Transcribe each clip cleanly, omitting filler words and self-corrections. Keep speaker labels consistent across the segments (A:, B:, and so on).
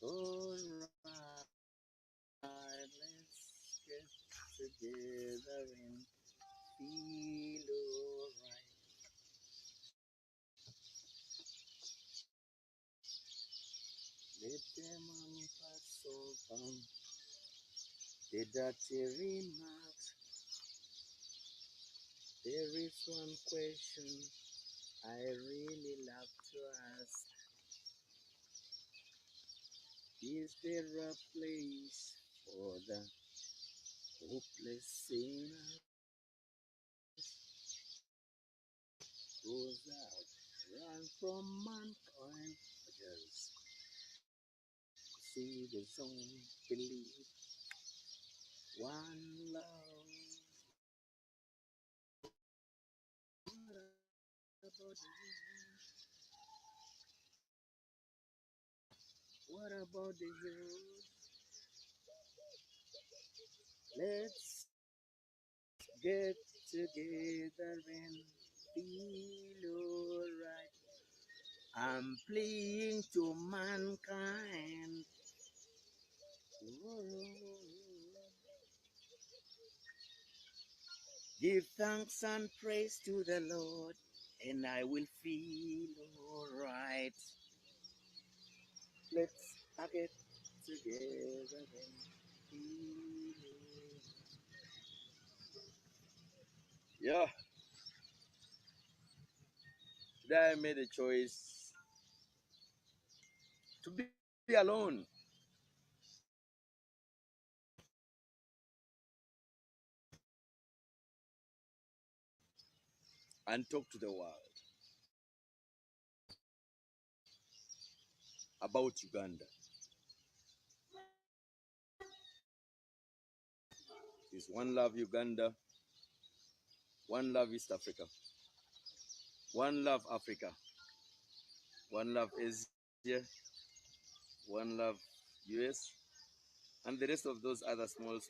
A: Alright, let's get together and feel alright. Let them pass over the dirty remarks. There is one question I really love to ask. Is there a place for the hopeless sinner who's out run from mankind? Just see the zone, believe one love. What about the heroes? Let's get together and feel alright. I'm playing to mankind. Give thanks and praise to the Lord, and I will feel alright. Let's get together and feel alright. Yeah, today I made a choice to be alone. And talk to the world about Uganda. It's One Love Uganda, One Love East Africa, One Love Africa, One Love Asia, One Love US, and the rest of those other small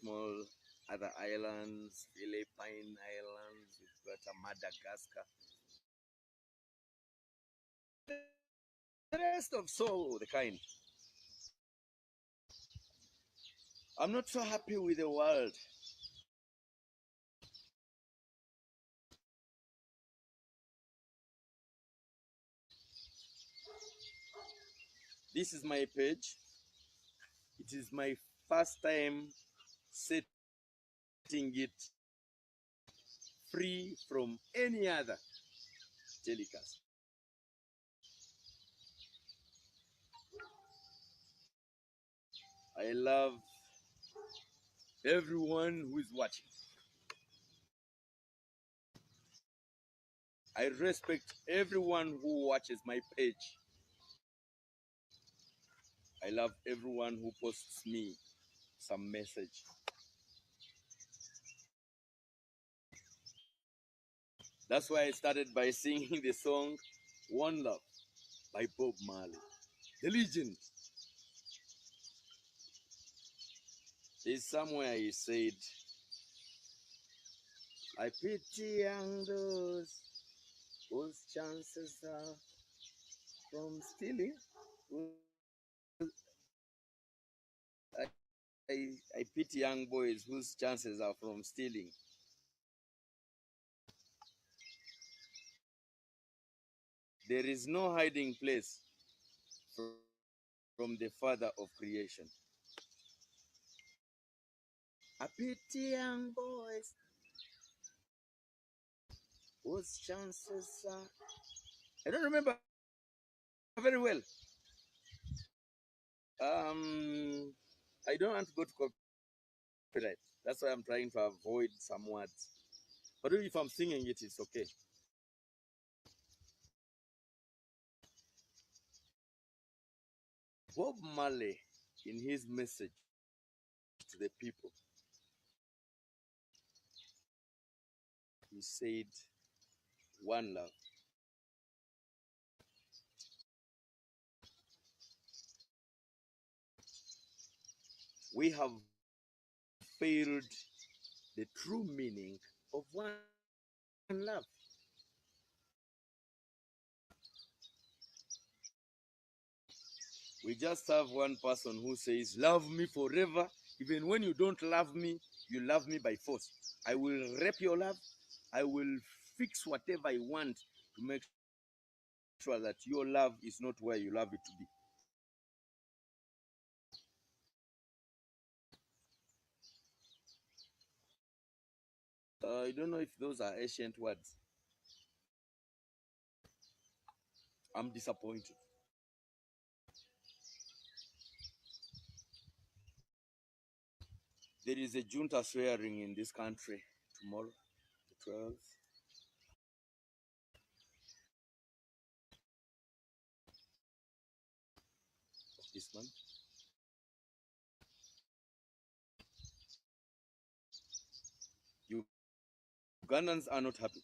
A: other islands, Philippine Islands, we've got Madagascar. The rest of so the kind. I'm not so happy with the world. This is my page. It is my first time setting it free from any other telecast. I love everyone who is watching. I respect everyone who watches my page. I love everyone who posts me some message. That's why I started by singing the song One Love by Bob Marley, the legend. There's somewhere he said, I pity young those whose chances are from stealing. I pity young boys whose chances are from stealing. There is no hiding place from the Father of creation. I pity young boys whose chances are... I don't remember very well. I don't want to go to copyright. That's why I'm trying to avoid some words. But if I'm singing it, it's okay. Bob Marley, in his message to the people, he said, one love. We have failed the true meaning of one love. We just have one person who says, love me forever. Even when you don't love me, you love me by force. I will rape your love. I will fix whatever I want to make sure that your love is not where you love it to be. I don't know if those are ancient words. I'm disappointed. There is a junta swearing in this country tomorrow, the 12th. This month. Ugandans are not happy.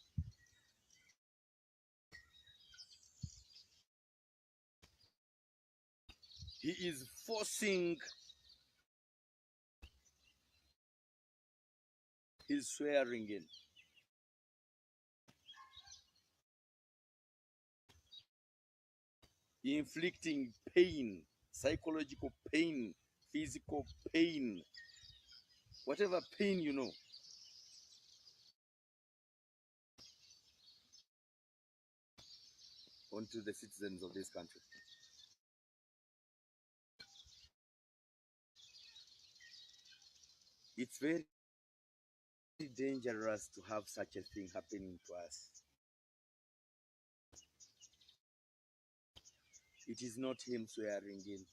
A: He is forcing his swearing in. Inflicting pain, psychological pain, physical pain, whatever pain you know. Onto the citizens of this country. It's very dangerous to have such a thing happening to us. It is not him swearing in.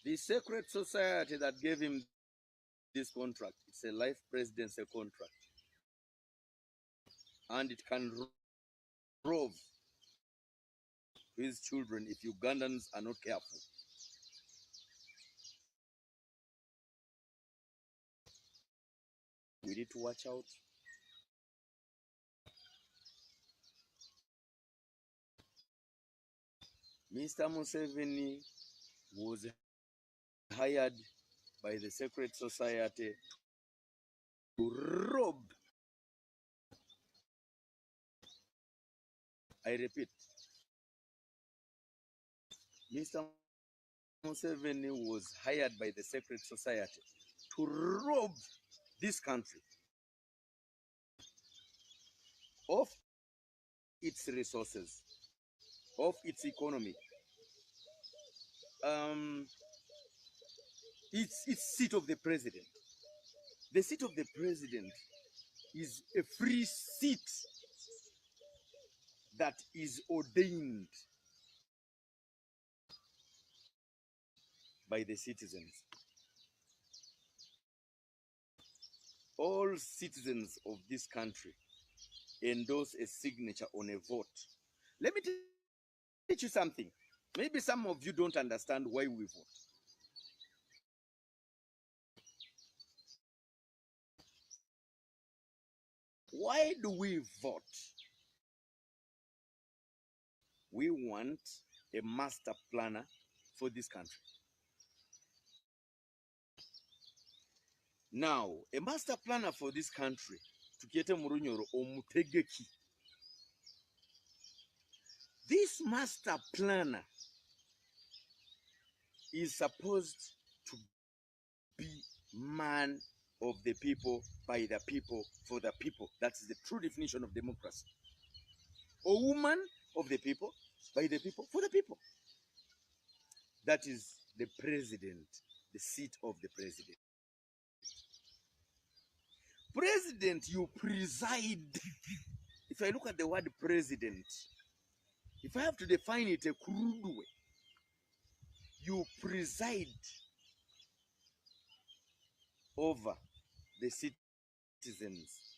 A: The secret society that gave him this contract, it's a life presidency contract. And it can rob his children if Ugandans are not careful. We need to watch out. Mr. Museveni was hired by the secret society to rob. I repeat, Mr. Museveni was hired by the secret society to rob this country of its resources, of its economy, its seat of the president. The seat of the president is a free seat that is ordained by the citizens. All citizens of this country endorse a signature on a vote. Let me teach you something. Maybe some of you don't understand why we vote. Why do we vote? We want a master planner for this country. Now, a master planner for this country, Tukiete Murunyoro Omutegeki. This master planner is supposed to be man of the people, by the people, for the people. That's the true definition of democracy. A woman of the people, by the people, for the people. That is the president, the seat of the president. President, you preside. If I look at the word president, if I have to define it a crude way, you preside over the citizens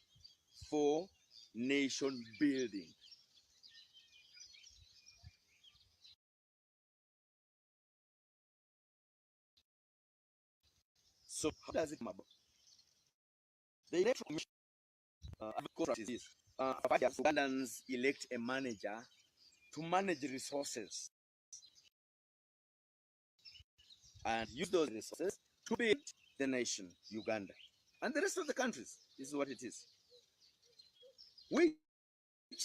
A: for nation building. So how does it come about? The electoral contract is this. Ugandans elect a manager to manage resources and use those resources to build the nation, Uganda. And the rest of the countries, this is what it is. Which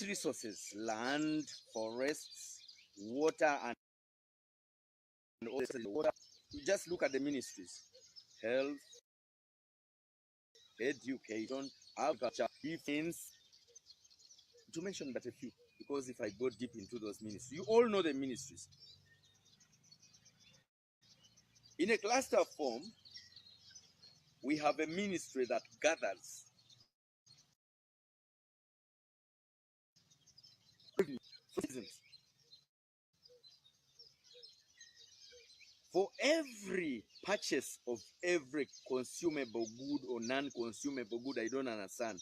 A: resources, land, forests, water, and also water, you just look at the ministries: health, education, agriculture, defense, to mention but a few, because if I go deep into those ministries, you all know the ministries. In a cluster form, we have a ministry that gathers citizens. For every purchase of every consumable good or non-consumable good, I don't understand,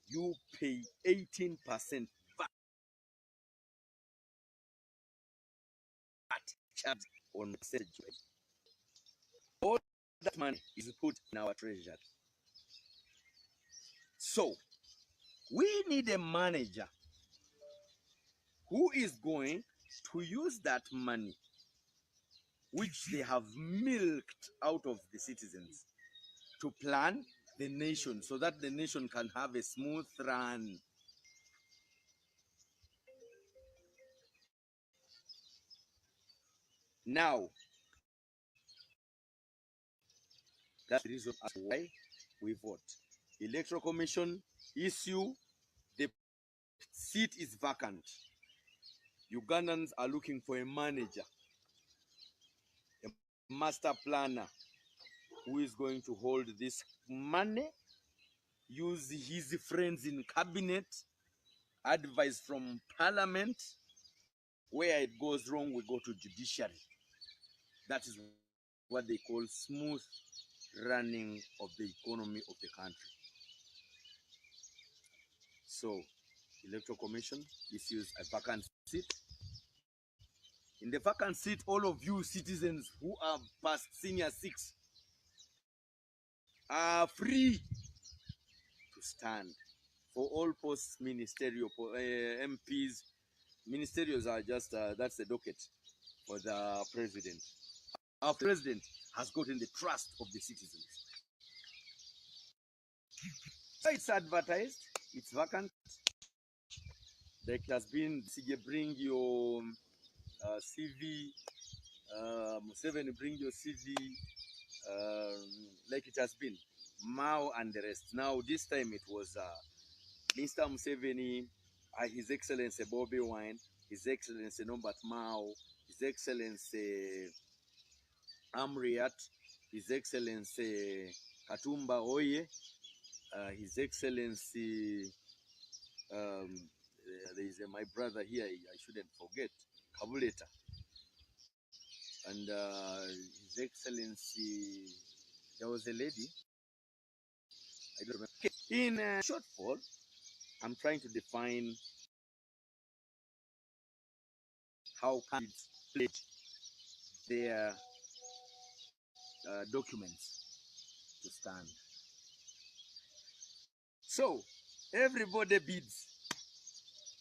A: you pay 18% VAT charge on message. All that money is put in our treasury. So, we need a manager who is going to use that money which they have milked out of the citizens to plan the nation so that the nation can have a smooth run. Now, that's the reason why we vote. Electoral Commission issue, the seat is vacant. Ugandans are looking for a manager, a master planner who is going to hold this money, use his friends in cabinet, advice from parliament. Where it goes wrong, we go to judiciary. That is what they call smooth running of the economy of the country. So, Electoral Commission issues a vacant seat. In the vacant seat, all of you citizens who are past senior 6 are free to stand for all posts ministerial, MPs. Ministerials are just, that's the docket for the president. Our president has gotten the trust of the citizens. So it's advertised, it's vacant. There has been, bring your CV, Museveni, bring your CV, like it has been, Mao and the rest. Now this time it was Mr. Museveni, His Excellency Bobby Wine, His Excellency Norbert Mao, His Excellency Amriat, His Excellency Katumba Oye, His Excellency, there is my brother here, I shouldn't forget, Kabuleta, and His Excellency, there was a lady, I don't remember. Okay. In shortfall, I'm trying to define how candidates pledge their documents to stand. So, everybody bids.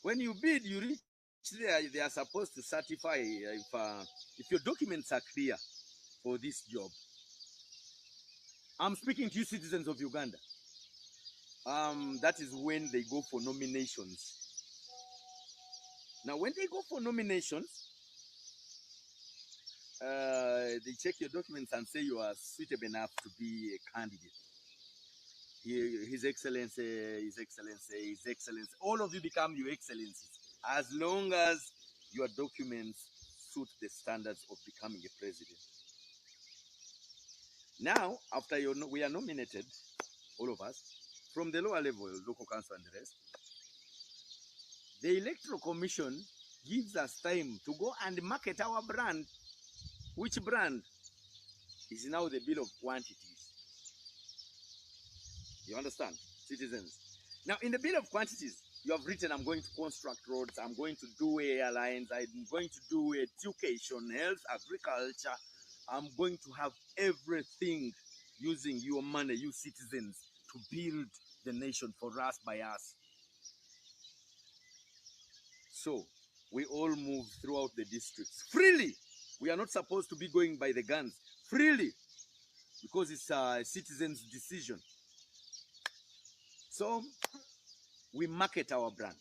A: When you bid, you reach there, they are supposed to certify if your documents are clear for this job. I'm speaking to you citizens of Uganda. That is when they go for nominations. Now, when they go for nominations, they check your documents and say you are suitable enough to be a candidate. His Excellency, His Excellency, His Excellency. All of you become your excellencies as long as your documents suit the standards of becoming a president. Now, after we are nominated, all of us, from the lower level, local council and the rest, the Electoral Commission gives us time to go and market our brand. Which brand is now the bill of quantities? You understand, citizens? Now, in the bill of quantities, you have written, I'm going to construct roads, I'm going to do airlines, I'm going to do education, health, agriculture. I'm going to have everything using your money, you citizens, to build the nation for us, by us. So, we all move throughout the districts freely. We are not supposed to be going by the guns, freely, because it's a citizen's decision. So we market our brand.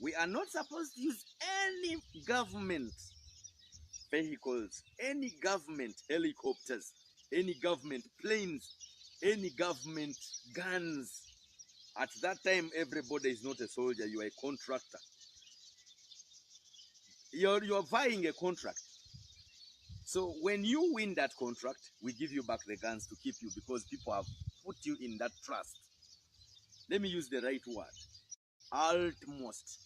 A: We are not supposed to use any government vehicles, any government helicopters, any government planes, any government guns. At that time, everybody is not a soldier, you are a contractor. You're buying a contract. So when you win that contract, we give you back the guns to keep you because people have put you in that trust. Let me use the right word. Utmost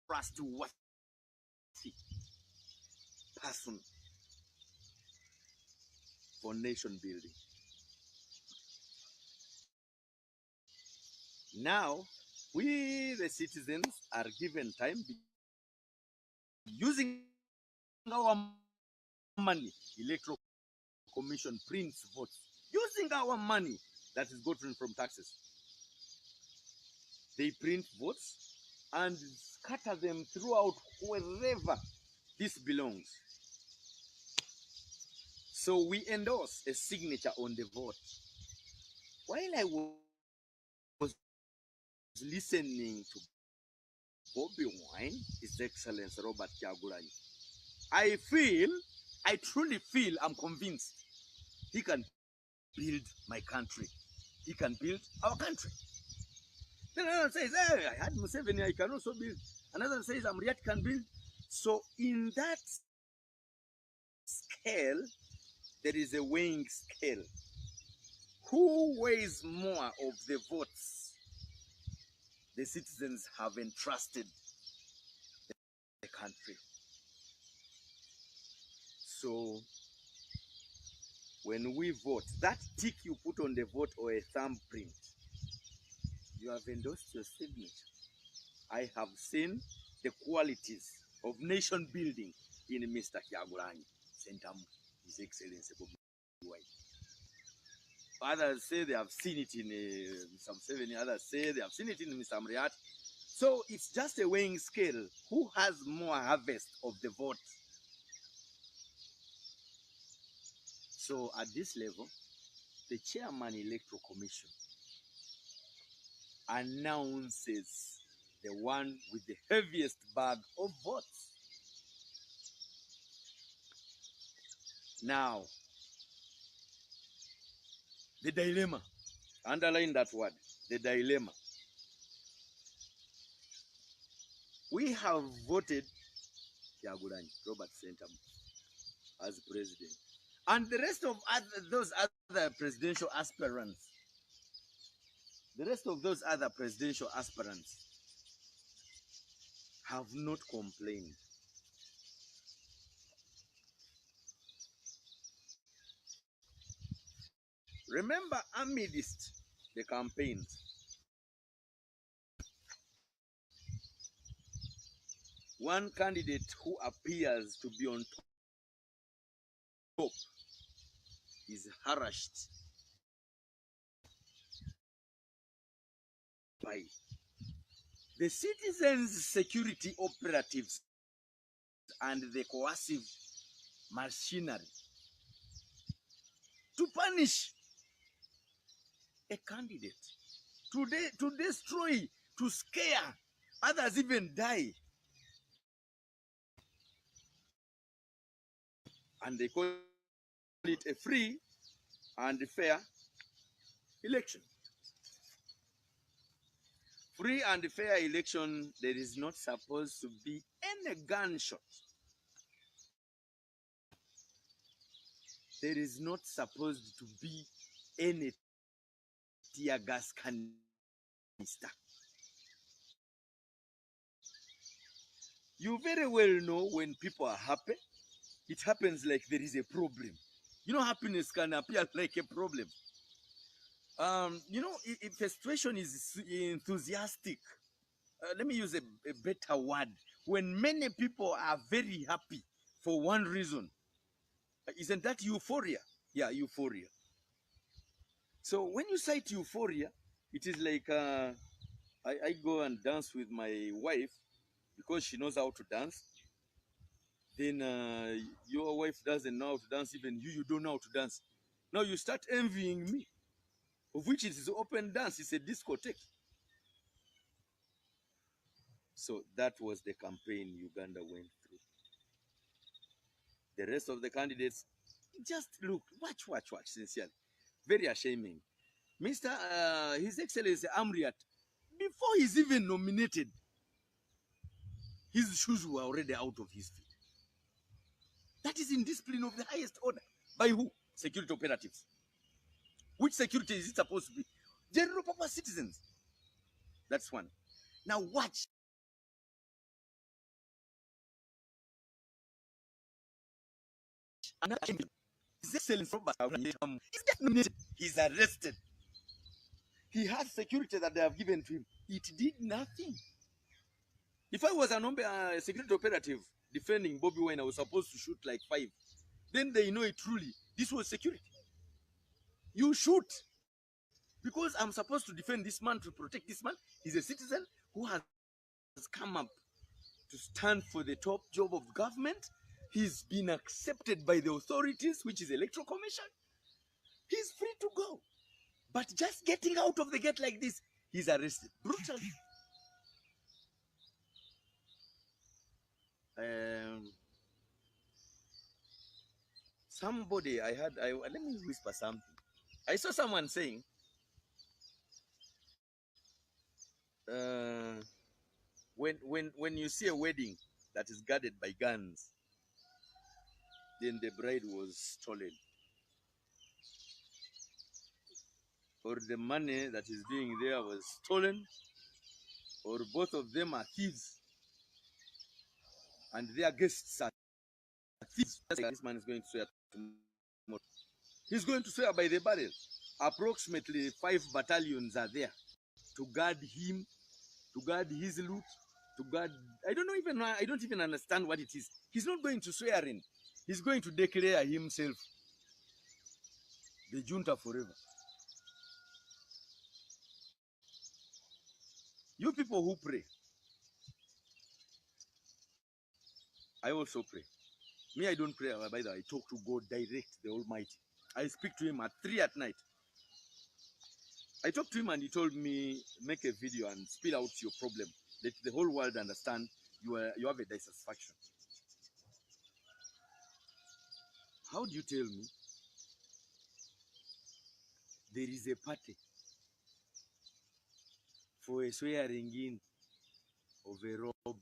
A: trustworthy person for nation building. Now, we the citizens are given time using our money. Electoral Commission prints votes using our money that is gotten from taxes. They print votes and scatter them throughout wherever this belongs. So we endorse a signature on the vote. While I was listening to Bobby Wine, His Excellency Robert Kyagulanyi, I truly feel, I'm convinced he can build my country. He can build our country. Then another says, hey, I had Museveni, I can also build. Another says, Amriat can build. So in that scale, there is a weighing scale. Who weighs more of the votes the citizens have entrusted the country? So when we vote, that tick you put on the vote or a thumbprint, you have endorsed your signature. I have seen the qualities of nation building in Mr. Kyagulanyi, His Excellency Bobby Wine. Others say they have seen it in Mr. Museveni, others say they have seen it in Mr. Amriat. So it's just a weighing scale. Who has more harvest of the vote? So at this level, the Chairman Electoral Commission announces the one with the heaviest bag of votes. Now, the dilemma, underline that word, the dilemma. We have voted Kyagulanyi, Robert Sentamu, as president. And the rest of those other presidential aspirants, have not complained. Remember, amidst the campaigns, one candidate who appears to be on top is harassed by the citizens' security operatives and the coercive machinery to punish a candidate, to destroy, to scare, others even die. And they call it a free and fair election. Free and fair election, there is not supposed to be any gunshot. There is not supposed to be any tear gas canister. You very well know when people are happy, it happens like there is a problem. You know, happiness can appear like a problem. You know, if a situation is enthusiastic, let me use a better word. When many people are very happy for one reason, isn't that euphoria? Yeah, euphoria. So when you cite euphoria, it is like I go and dance with my wife because she knows how to dance. Then your wife doesn't know how to dance, even you don't know how to dance. Now you start envying me. of which it is open dance. It's a discotheque. So that was the campaign Uganda went through. The rest of the candidates just look, watch, sincerely. Very ashaming. His Excellency Amriat, before he's even nominated, his shoes were already out of his feet. That is indiscipline of the highest order. By who? Security operatives. Which security is it supposed to be? General purpose citizens. That's one. Now watch. His Excellency he's nominated. He's arrested. He has security that they have given to him. It did nothing. If I was a security operative defending Bobby Wine, I was supposed to shoot like 5. Then they know it truly. This was security. You shoot. Because I'm supposed to defend this man, to protect this man. He's a citizen who has come up to stand for the top job of government. He's been accepted by the authorities, which is Electoral Commission. He's free to go. But just getting out of the gate like this, he's arrested brutally. Somebody let me whisper something. I saw someone saying, when you see a wedding that is guarded by guns, then the bride was stolen. Or the money that is being there was stolen, or both of them are thieves, and their guests are thieves. This man is going to swear tomorrow. He's going to swear by the barrel. Approximately 5 battalions are there to guard him, to guard his loot, to guard. I don't even understand what it is. He's not going to swear in. He's going to declare himself the junta forever. You people who pray, I also pray. Me, I don't pray, by the way. I talk to God direct, the Almighty. I speak to him at 3 at night. I talked to him and he told me, make a video and spill out your problem. Let the whole world understand you have a dissatisfaction. How do you tell me there is a party for a swearing in of a rob?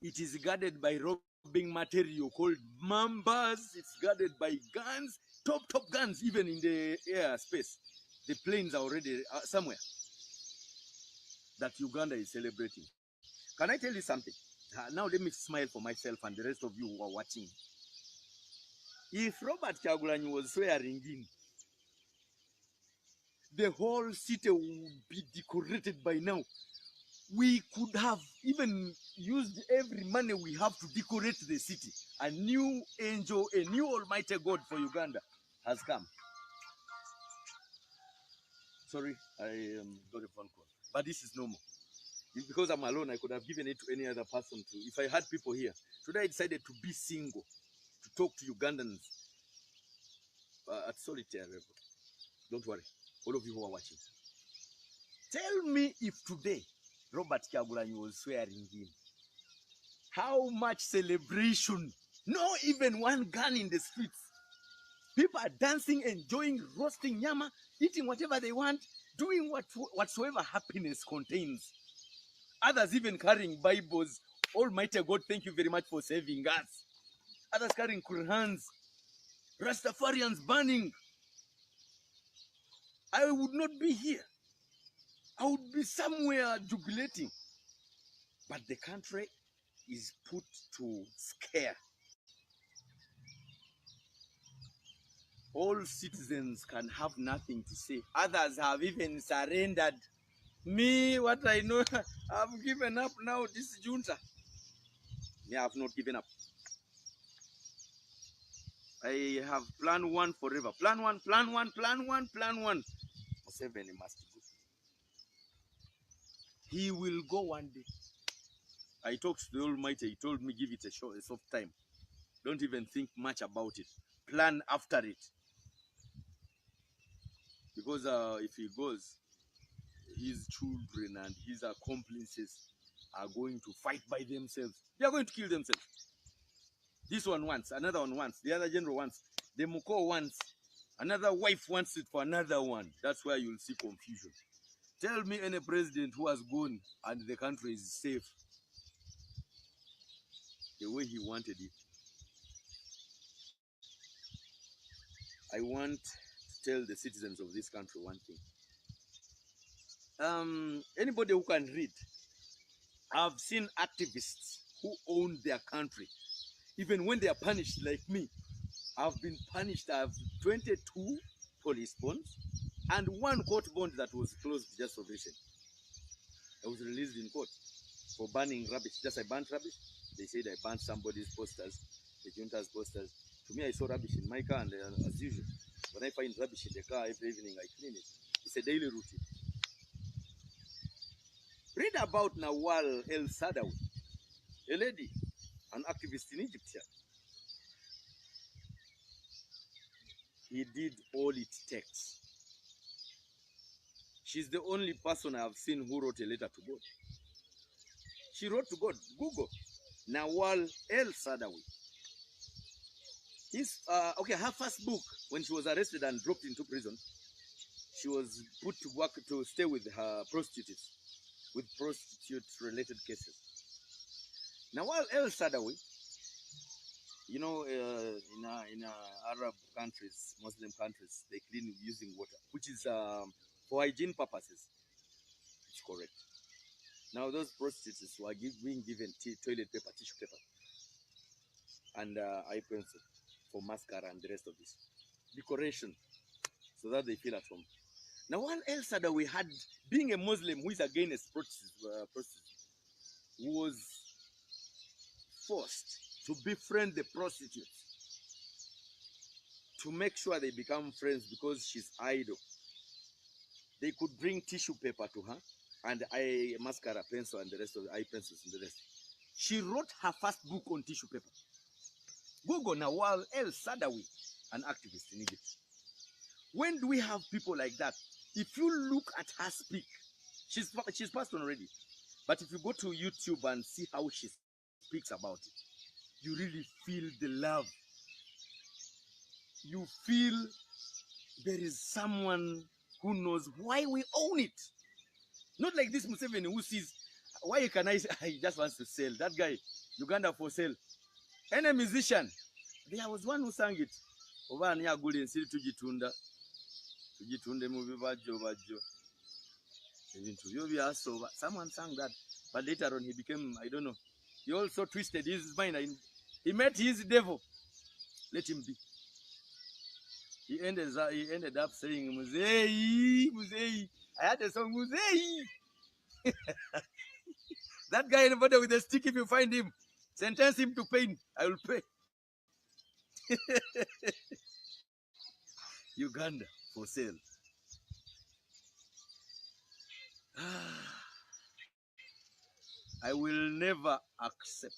A: It is guarded by robbing material called mambas. It's guarded by guns, top guns, even in the air space. The planes are already somewhere that Uganda is celebrating. Can I tell you something? Now let me smile for myself and the rest of you who are watching. If Robert Kyagulanyi was swearing in, the whole city would be decorated by now. We could have even used every money we have to decorate the city. A new angel, a new almighty God for Uganda has come. Sorry, I got a phone call. But this is normal. If because I'm alone, I could have given it to any other person too. If I had people here. Today I decided to be single, to talk to Ugandans at solitary level. Don't worry, all of you who are watching. Tell me if today Robert Kyagulanyi was swearing in, how much celebration? No even one gun in the streets. People are dancing, enjoying, roasting nyama, eating whatever they want, doing whatsoever happiness contains. Others even carrying Bibles. Almighty God, thank you very much for saving us. Others carrying Qur'ans. Rastafarians burning. I would not be here. I would be somewhere jubilating. But the country is put to scare. All citizens can have nothing to say. Others have even surrendered. Me, what I know, I've given up now, this junta. Me, I have not given up. I have plan 1 forever. Plan 1, plan 1, plan 1, plan 1. 7 must go. He will go one day. I talked to the Almighty. He told me give it a soft time. Don't even think much about it. Plan after it. because if he goes, his children and his accomplices are going to fight by themselves. They are going to kill themselves. This one wants, another one wants, the other general wants, the Muko wants, another wife wants it for another one. That's where you'll see confusion. Tell me any president who has gone and the country is safe the way he wanted it. I want to tell the citizens of this country one thing. Anybody who can read, I've seen activists who own their country, even when they are punished like me. I've been punished. I have 22 police bonds and 1 court bond that was closed just of recent. I was released in court for banning rubbish. Just I banned rubbish. They said I banned somebody's posters, the junta's posters. To me, I saw rubbish in my car, and as usual, when I find rubbish in the car every evening, I clean it. It's a daily routine. Read about Nawal El Sadawi, a lady, an activist in Egypt here. He did all it takes. She's the only person I have seen who wrote a letter to God. She wrote to God. Google Nawal El Sadawi. Her first book, when she was arrested and dropped into prison, she was put to work to stay with her prostitutes, with prostitute-related cases. Nawal El Sadawi, you know, in Arab countries, Muslim countries, they clean using water, which is for hygiene purposes. It's correct. Now those prostitutes were being given toilet paper, tissue paper, and eye pencil for mascara and the rest of this decoration, so that they feel at home. Now, what else that we had, being a Muslim who is against prostitutes, was forced to befriend the prostitutes to make sure they become friends because she's idle. They could bring tissue paper to her and eye mascara, pencil, and the rest of the eye pencils and the rest. She wrote her first book on tissue paper. Google Nawal El Sadawi, an activist in Egypt. When do we have people like that? If you look at her speak, she's passed on already. But if you go to YouTube and see how she speaks about it, you really feel the love. You feel there is someone who knows why we own it. Not like this Museveni who sees, why can I say, he just wants to sell. That guy, Uganda for sale. Any musician, there was one who sang it. Someone sang that, but later on he became, I don't know, he also twisted his mind. He met his devil. Let him be. He ended up saying, Muzei, Muzei. I had a song, Muzei. That guy in the body with a stick, if you find him, sentence him to pain. I will pay. Uganda for sale. I will never accept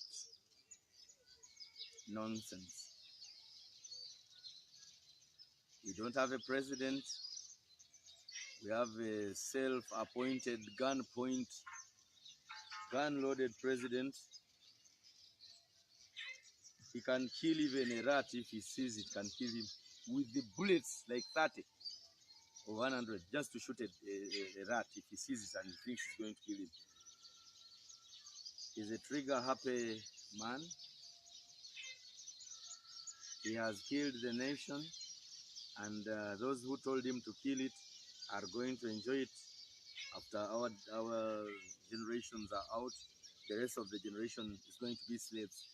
A: nonsense. We don't have a president. We have a self-appointed gun-loaded president. He can kill even a rat if he sees it can kill him with the bullets like 30 or 100 just to shoot a rat if he sees it and he thinks it's going to kill him. He's a trigger-happy man. He has killed the nation, and those who told him to kill it are going to enjoy it. After our generations are out, the rest of the generation is going to be slaves.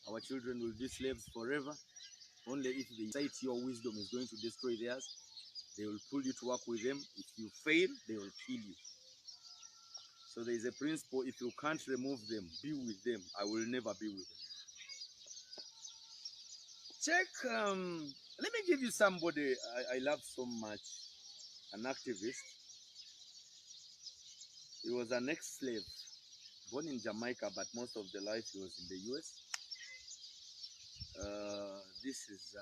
A: Our children will be slaves forever. Only if they cite your wisdom is going to destroy theirs. They will pull you to work with them. If you fail, they will kill you. So there is a principle: if you can't remove them, be with them. I will never be with them. Check, let me give you somebody I love so much, an activist. He was an ex-slave, born in Jamaica, but most of the life he was in the US. This is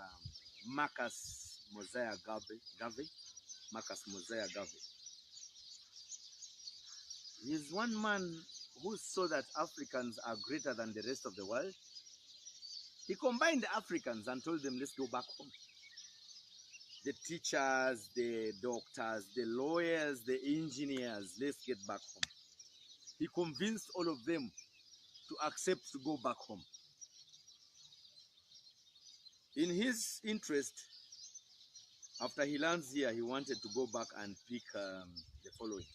A: Marcus Mosiah Garvey. Marcus Mosiah Garvey. He's one man who saw that Africans are greater than the rest of the world. He combined the Africans and told them, let's go back home. The teachers, the doctors, the lawyers, the engineers, let's get back home. He convinced all of them to accept to go back home. In his interest, after he lands here, he wanted to go back and pick the following.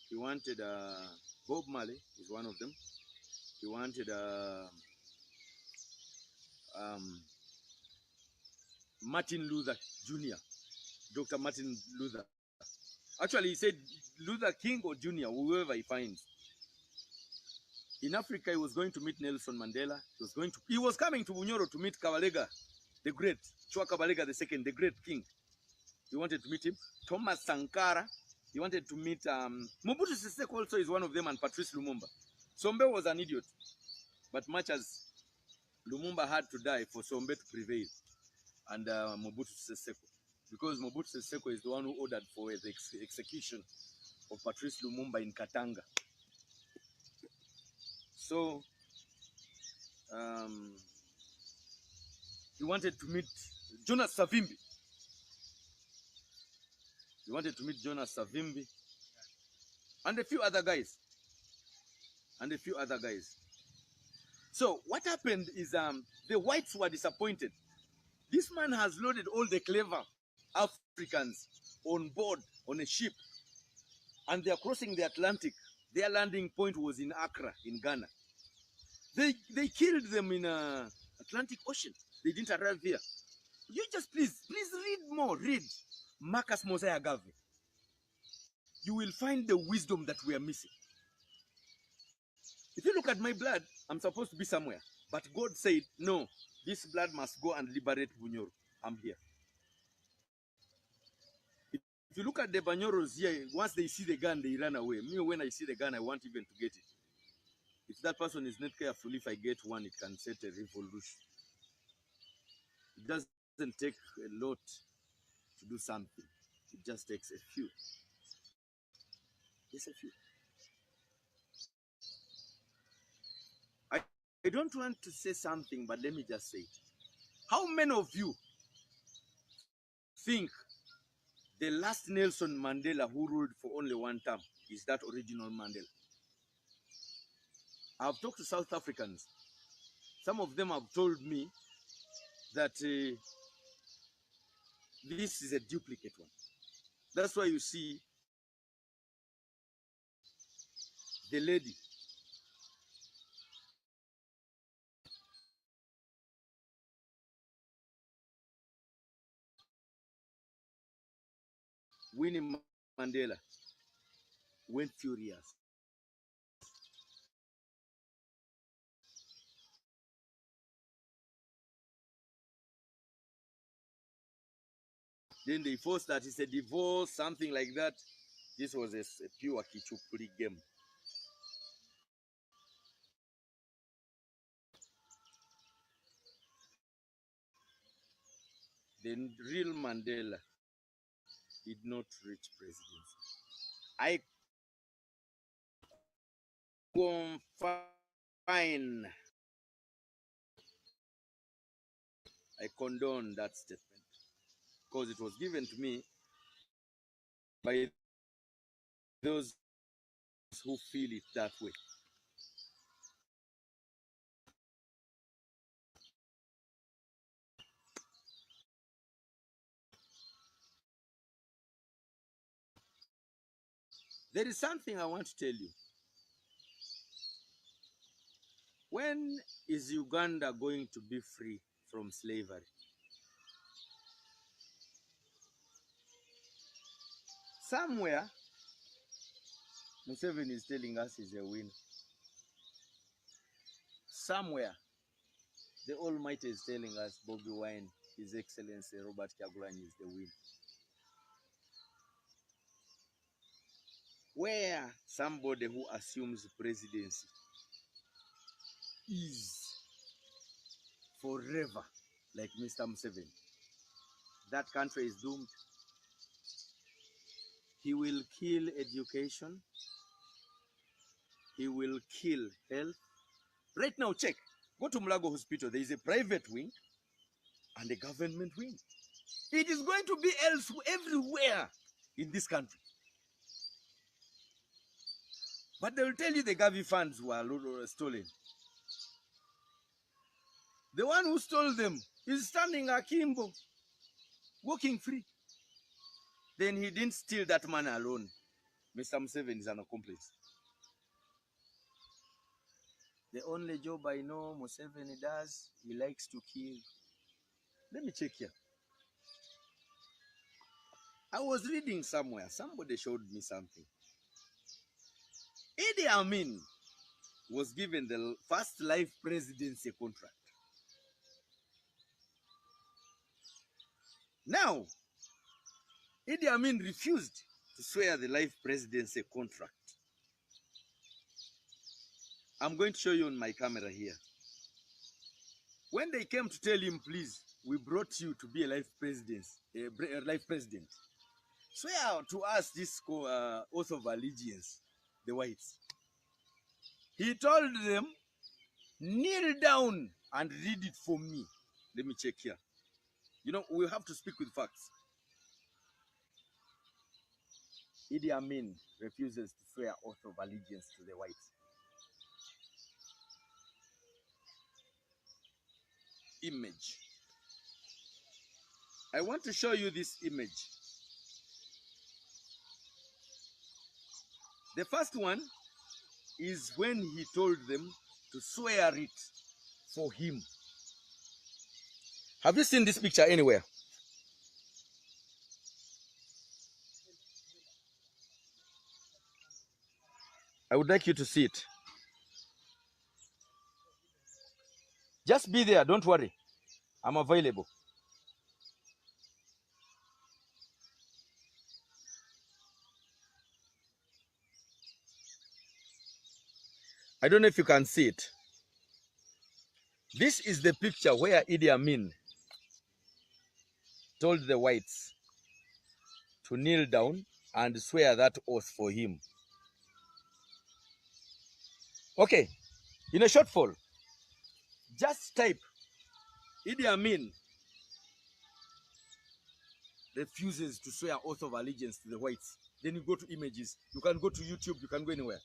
A: He wanted Bob Marley is one of them. He wanted Martin Luther Jr., Dr. Martin Luther. Actually, he said Luther King or Jr., whoever he finds. In Africa, he was going to meet Nelson Mandela. He was coming to Bunyoro to meet Kabalega, the great, Chua Kabalega II, the great king. He wanted to meet him. Thomas Sankara. He wanted to meet Mobutu Sese Seko also is one of them, and Patrice Lumumba. Sombe was an idiot, but much as Lumumba had to die for Sombe to prevail, and Mobutu Sese Seko, because Mobutu Sese Seko is the one who ordered for the execution of Patrice Lumumba in Katanga. So he wanted to meet Jonas Savimbi. He wanted to meet Jonas Savimbi and a few other guys. So what happened is the whites were disappointed. This man has loaded all the clever Africans on board on a ship, and they are crossing the Atlantic. Their landing point was in Accra, in Ghana. They killed them in Atlantic Ocean. They didn't arrive here. You just please read more. Read Marcus Mosiah Garvey. You will find the wisdom that we are missing. If you look at my blood, I'm supposed to be somewhere. But God said, no, this blood must go and liberate Bunyoro. I'm here. If you look at the Banyoros here, once they see the gun, they run away. Me, when I see the gun, I want even to get it. If that person is not careful, if I get one, it can set a revolution. It doesn't take a lot to do something. It just takes a few. Just a few. I don't want to say something, but let me just say it. How many of you think the last Nelson Mandela who ruled for only one term is that original Mandela? I've talked to South Africans. Some of them have told me that this is a duplicate one. That's why you see the lady Winnie Mandela went furious. Then they forced that it's a divorce, something like that. This was a pure Kichupuri game. The real Mandela did not reach presidency. I condone that statement because it was given to me by those who feel it that way. There is something I want to tell you. When is Uganda going to be free from slavery? Somewhere, Museveni is telling us he's a winner. Somewhere, the Almighty is telling us Bobby Wine, His Excellency Robert Kyagulanyi is the winner. Where somebody who assumes presidency is forever like Mr. Museveni. that country is doomed. He will kill education. He will kill health. Right now, check. Go to Mulago Hospital. There is a private wing and a government wing. It is going to be everywhere in this country. But they will tell you the Gavi funds were stolen. The one who stole them is standing akimbo, walking free. Then he didn't steal that man alone. Mr. Museveni is an accomplice. The only job I know Museveni does, he likes to kill. Let me check here. I was reading somewhere. Somebody showed me something. Idi Amin was given the first life presidency contract. Now, Idi Amin refused to swear the life presidency contract. I'm going to show you on my camera here. When they came to tell him, please, we brought you to be a life president. Swear to us this oath of allegiance, the whites. He told them, kneel down and read it for me. Let me check here. You know, we have to speak with facts. Idi Amin refuses to swear oath of allegiance to the whites. Image. I want to show you this image. The first one is when he told them to swear it for him. Have you seen this picture anywhere? I would like you to see it. Just be there, don't worry. I'm available. I don't know if you can see it. This is the picture where Idi Amin told the whites to kneel down and swear that oath for him. Okay, in a shortfall, just type Idi Amin refuses to swear oath of allegiance to the whites. Then you go to images. You can go to YouTube. You can go anywhere.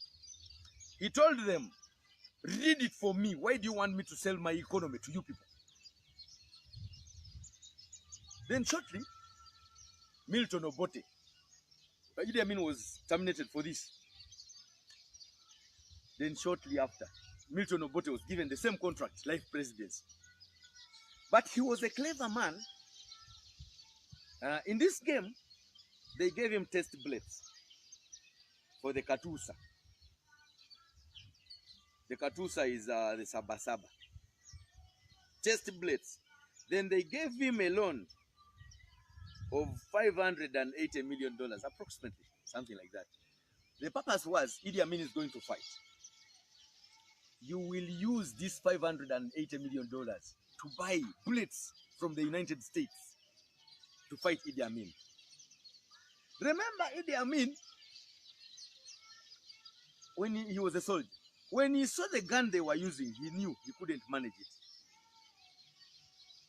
A: He told them, read it for me. Why do you want me to sell my economy to you people? Then shortly, Milton Obote, Idi Amin was terminated for this. Then shortly after, Milton Obote was given the same contract, life presidency. But he was a clever man. In this game, they gave him test blades for the Katusa. The Katusa is the Sabasaba. Test blades. Then they gave him a loan of $580 million, approximately, something like that. The purpose was, Idi Amin is going to fight. You will use this $580 million to buy bullets from the United States to fight Idi Amin. Remember Idi Amin, when he was a soldier, when he saw the gun they were using, he knew he couldn't manage it.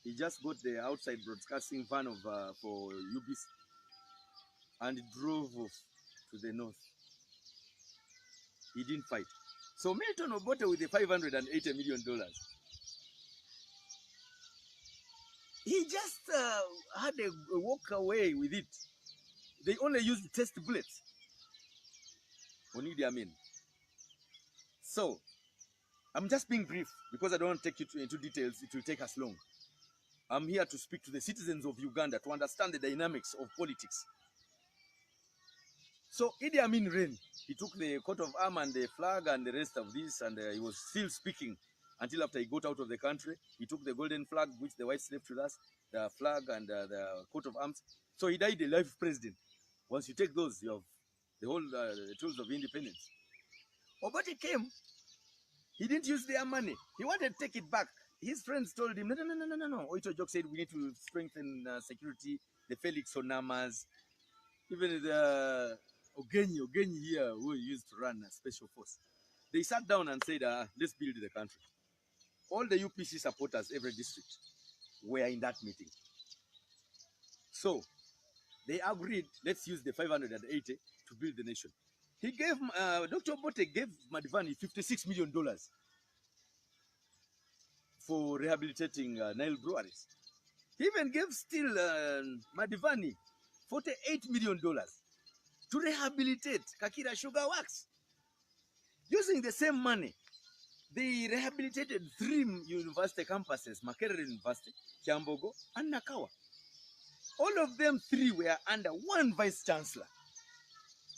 A: He just got the outside broadcasting van of for UBC and drove off to the north. He didn't fight. So Milton Obote with the $580 million, he just had a walk away with it. They only used test bullets on Idi Amin. So, I'm just being brief because I don't want to take you into details. It will take us long. I'm here to speak to the citizens of Uganda to understand the dynamics of politics. So Idi Amin reigned. He took the coat of arms and the flag and the rest of this, and he was still speaking until after he got out of the country. He took the golden flag, which the whites left with us, the flag and the coat of arms. So he died a life president. Once you take those, you have the whole tools of independence. Obote came. He didn't use their money. He wanted to take it back. his friends told him, no. Oito Jok said we need to strengthen security. The Felix Onamas, even the Ogenyi here, who used to run a special force. They sat down and said, let's build the country. All the UPC supporters, every district, were in that meeting. So they agreed, let's use the 580 to build the nation. He gave, Dr. Bote gave Madivani $56 million for rehabilitating Nile breweries. He even gave still Madivani $48 million to rehabilitate Kakira Sugar Works. Using the same money, they rehabilitated 3 university campuses, Makerere University, Kiambogo, and Nakawa. All of them 3 were under one vice chancellor.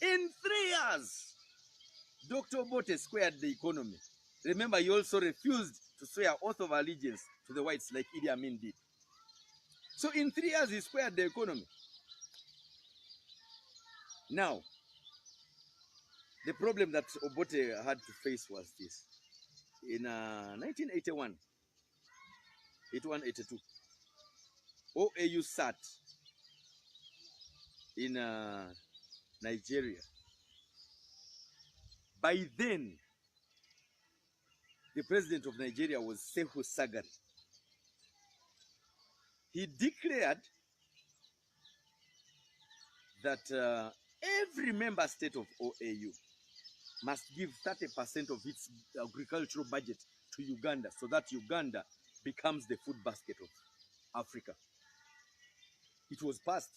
A: In 3 years, Dr. Bote squared the economy. Remember, he also refused to swear oath of allegiance to the whites like Idi Amin did. So in 3 years, he squared the economy. Now, the problem that Obote had to face was this. In 1981, 81-82, OAU sat in Nigeria. By then, the president of Nigeria was Sehu Sagari. He declared that every member state of OAU must give 30% of its agricultural budget to Uganda so that Uganda becomes the food basket of Africa. It was passed.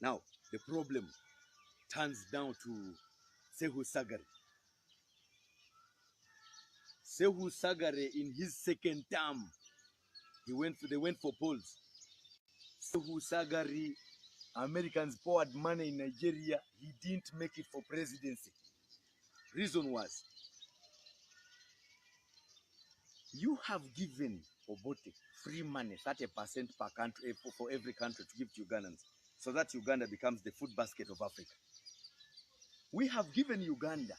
A: Now, the problem turns down to Sehu Sagari. Sehu Sagari, in his second term, they went for polls. Sehu Sagari, Americans poured money in Nigeria. He didn't make it for presidency. Reason was, you have given Obote free money, 30% per country, for every country to give to Ugandans, so that Uganda becomes the food basket of Africa. We have given Uganda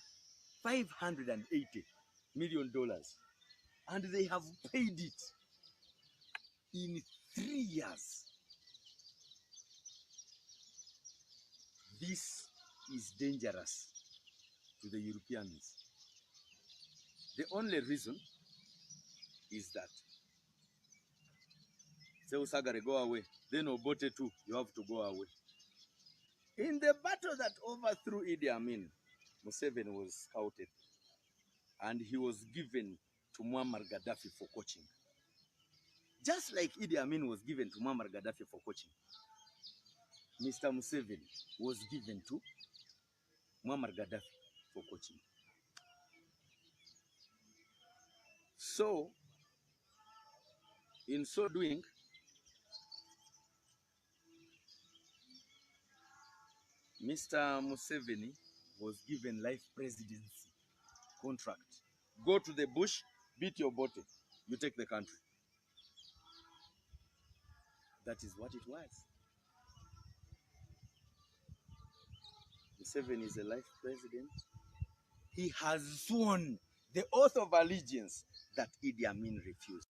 A: $580 million, and they have paid it in 3 years. This is dangerous to the Europeans. The only reason is that Sehu Sagari, go away. Then Obote too, you have to go away. In the battle that overthrew Idi Amin, Museveni was scouted, and he was given to Muammar Gaddafi for coaching. Just like Idi Amin was given to Muammar Gaddafi for coaching, Mr. Museveni was given to Muammar Gaddafi for coaching. So, in so doing, Mr. Museveni was given life presidency contract. Go to the bush, beat your body, you take the country. That is what it was. Museveni is a life president. He has sworn the oath of allegiance that Idi Amin refused.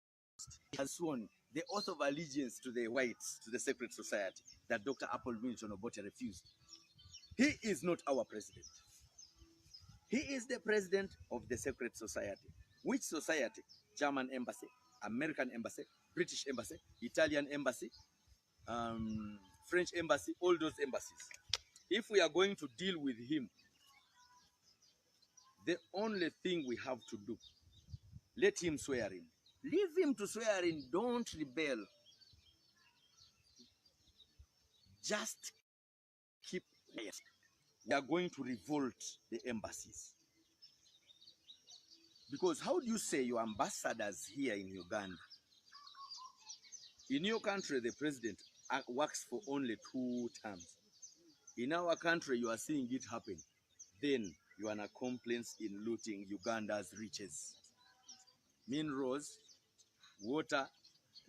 A: He has sworn the oath of allegiance to the whites, to the secret society, that Dr. Apple Winton Obote refused. He is not our president. He is the president of the secret society. Which society? German embassy, American embassy, British embassy, Italian embassy, French embassy, all those embassies. If we are going to deal with him, the only thing we have to do, let him swear in. Leave him to swear in. Don't rebel. Just keep quiet. We are going to revolt the embassies. Because how do you say your ambassadors here in Uganda? In your country, the president works for only 2 terms. In our country, you are seeing it happen. Then you are an accomplice in looting Uganda's riches. Minerals, water,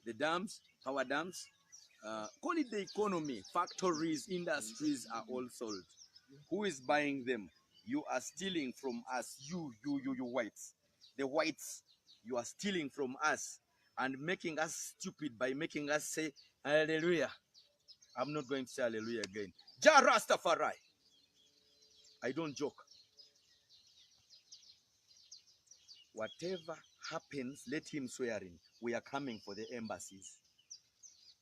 A: the dams, power dams, call it the economy, factories, industries are all sold. Who is buying them? You are stealing from us, you whites. The whites, you are stealing from us. and making us stupid by making us say hallelujah. I'm not going to say hallelujah again. Jah Rastafari. I don't joke. Whatever happens, let him swear in. We are coming for the embassies.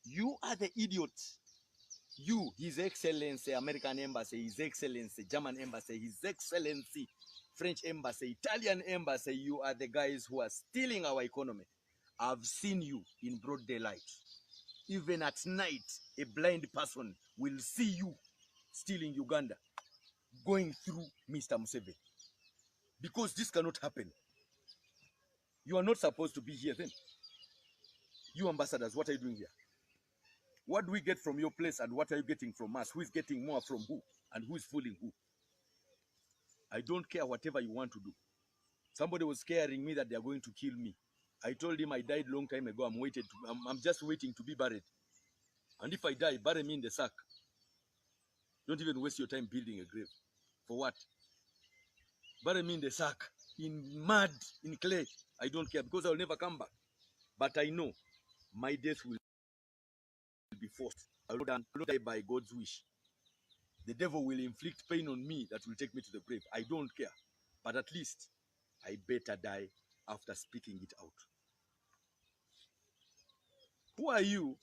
A: You are the idiot. You, His Excellency, American Embassy, His Excellency, German Embassy, His Excellency, French Embassy, Italian Embassy, you are the guys who are stealing our economy. I've seen you in broad daylight. Even at night, a blind person will see you stealing Uganda, going through Mr. Museveni. Because this cannot happen. You are not supposed to be here then. You ambassadors, what are you doing here? What do we get from your place and what are you getting from us? Who is getting more from who? And who is fooling who? I don't care whatever you want to do. Somebody was scaring me that they are going to kill me. I told him I died long time ago. I'm just waiting to be buried. And if I die, bury me in the sack. Don't even waste your time building a grave. For what? Bury me in the sack, in mud, in clay. I don't care because I will never come back. But I know my death will be forced. I will not die by God's wish. The devil will inflict pain on me that will take me to the grave. I don't care. But at least I better die after speaking it out. Who are you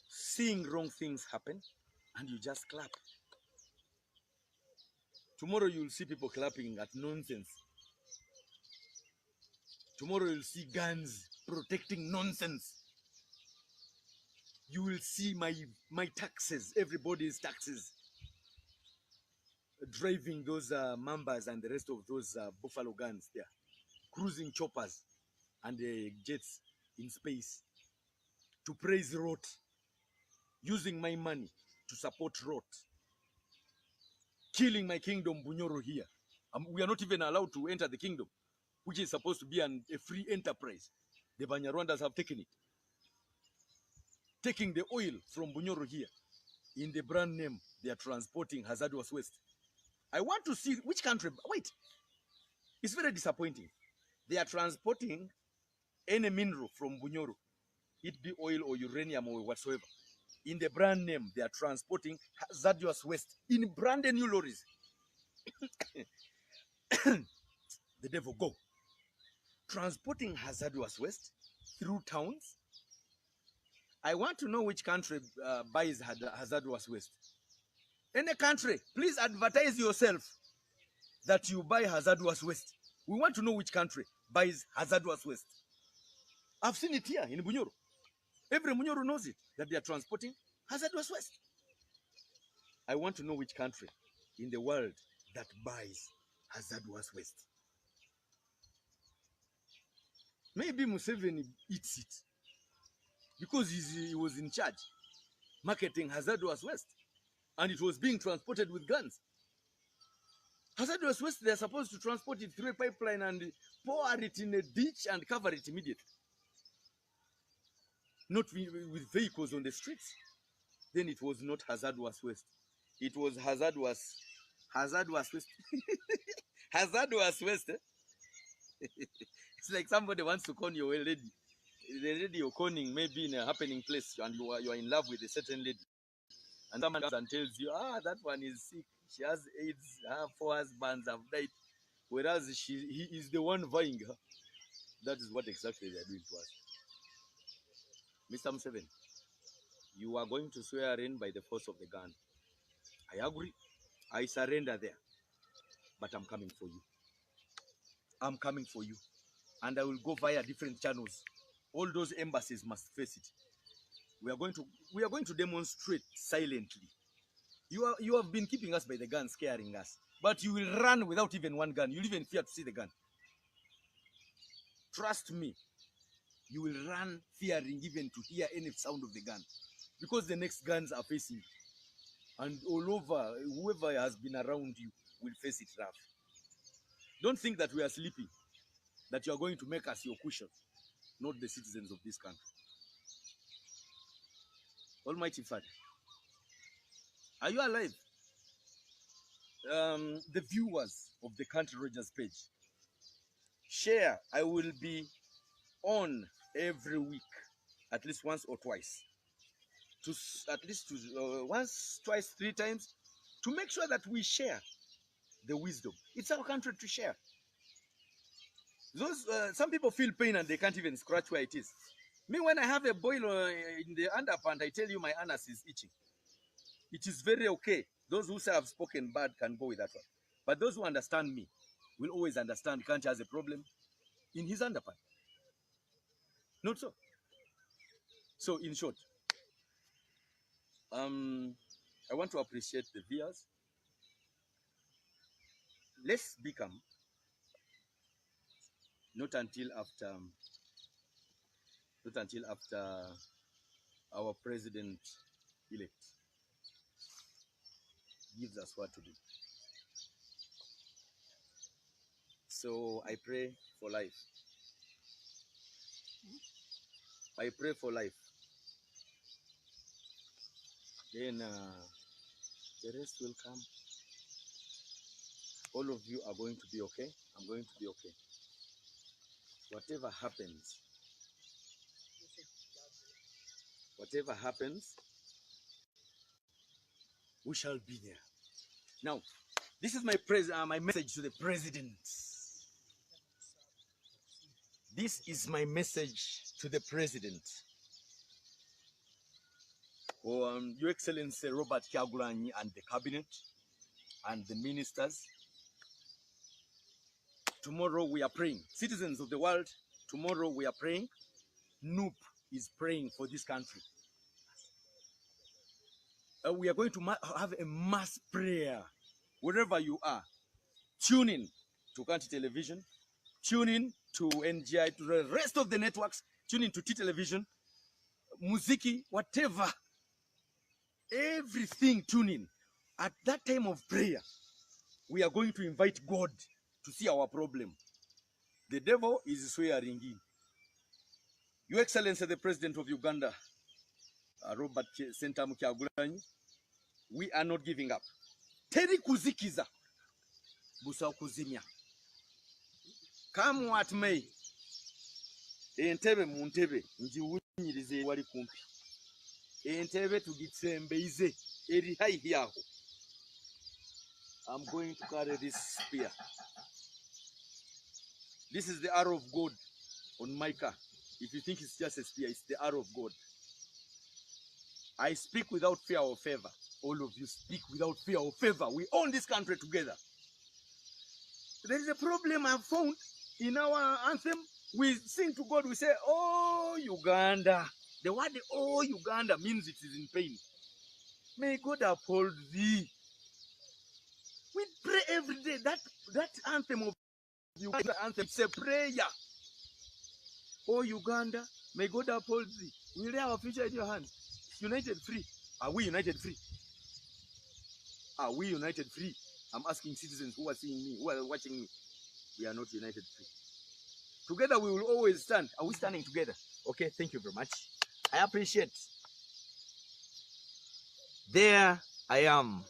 A: seeing wrong things happen and you just clap? Tomorrow you'll see people clapping at nonsense. Tomorrow you'll see guns protecting nonsense. You will see my taxes, everybody's taxes, driving those mambas and the rest of those buffalo guns there, cruising choppers and jets in space to praise rot, using my money to support rot, killing my kingdom Bunyoro here. We are not even allowed to enter the kingdom, which is supposed to be a free enterprise. The Banyarwandas have taken it. Taking the oil from Bunyoro here. In the brand name, they are transporting hazardous waste. I want to see which country. Wait, it's very disappointing. They are transporting any mineral from Bunyoro, it be oil or uranium or whatsoever. In the brand name, they are transporting hazardous waste in brand new lorries. The devil go. Transporting hazardous waste through towns. I want to know which country buys hazardous waste. Any country, please advertise yourself that you buy hazardous waste. We want to know which country buys hazardous waste. I've seen it here in Bunyoro. Every Bunyoro knows it, that they are transporting hazardous waste. I want to know which country in the world that buys hazardous waste. Maybe Museveni eats it because he was in charge, marketing hazardous waste, and it was being transported with guns. Hazardous waste, they're supposed to transport it through a pipeline and pour it in a ditch and cover it immediately. Not with vehicles on the streets. Then it was not hazardous waste. It was hazardous waste. Hazardous waste. It's like somebody wants to con you a lady. The lady you're conning may be in a happening place and you are in love with a certain lady. And someone comes and tells you, that one is sick. She has AIDS. Her 4 husbands have died. Whereas he is the one vying her. That is what exactly they are doing to us. Mr. Museveni, you are going to swear in by the force of the gun. I agree. I surrender there. But I'm coming for you. I'm coming for you. And I will go via different channels. All those embassies must face it. We are going to demonstrate silently. You have been keeping us by the gun, scaring us. But you will run without even one gun. You'll even fear to see the gun. Trust me. You will run fearing even to hear any sound of the gun. Because the next guns are facing you. And all over, whoever has been around you will face it rough. Don't think that we are sleeping. That you are going to make us your cushion. Not the citizens of this country. Almighty Father, are you alive? The viewers of the Country Rogers page, share. I will be on every week, at least once or twice, once, twice, 3 times, to make sure that we share the wisdom. It's our country to share. Some people feel pain and they can't even scratch where it is. Me, when I have a boil in the underpant, I tell you my anus is itching. It is very okay. Those who say I've spoken bad can go with that one. But those who understand me will always understand Kanti has a problem in his underpant. Not so. So in short, I want to appreciate the viewers. Let's become, not until after our president-elect gives us what to do. So I pray for life. I pray for life. Then the rest will come. All of you are going to be okay. I'm going to be okay. Whatever happens, we shall be there. Now, this is my message to the president. This is my message to the president. Your Excellency Robert Kyagulanyi and the cabinet and the ministers. Tomorrow we are praying. Citizens of the world, tomorrow we are praying. Nup is praying for this country. We are going to have a mass prayer. Wherever you are, tune in to Kanti Television, tune in to NGI, to the rest of the networks, tune in to T Television, Muziki, whatever. Everything, tune in. At that time of prayer, we are going to invite God to see our problem. The devil is swearing in. Your Excellency, the President of Uganda, Robert Kyagulanyi, we are not giving up. Teri kuzikiza, busa kuzimya. Come what may. Entebe muntebe, njiwunyirize wali kumpi. Entebe tugitsembeize, eri haihi aho. I'm going to carry this spear. This is the arrow of God on my car. If you think it's just a spear, it's the arrow of God. I speak without fear or favor. All of you speak without fear or favor. We own this country together. There is a problem I've found in our anthem. We sing to God, we say, oh, Uganda. The word, oh, Uganda, means it is in pain. May God uphold thee. We pray every day. That anthem of Uganda anthem, it's a prayer. Oh, Uganda, may God uphold thee. We lay our future in your hands. United free. Are we united free? Are we united free? I'm asking citizens who are seeing me, who are watching me. We are not united free. Together we will always stand. Are we standing together? Okay, thank you very much. I appreciate. There I am.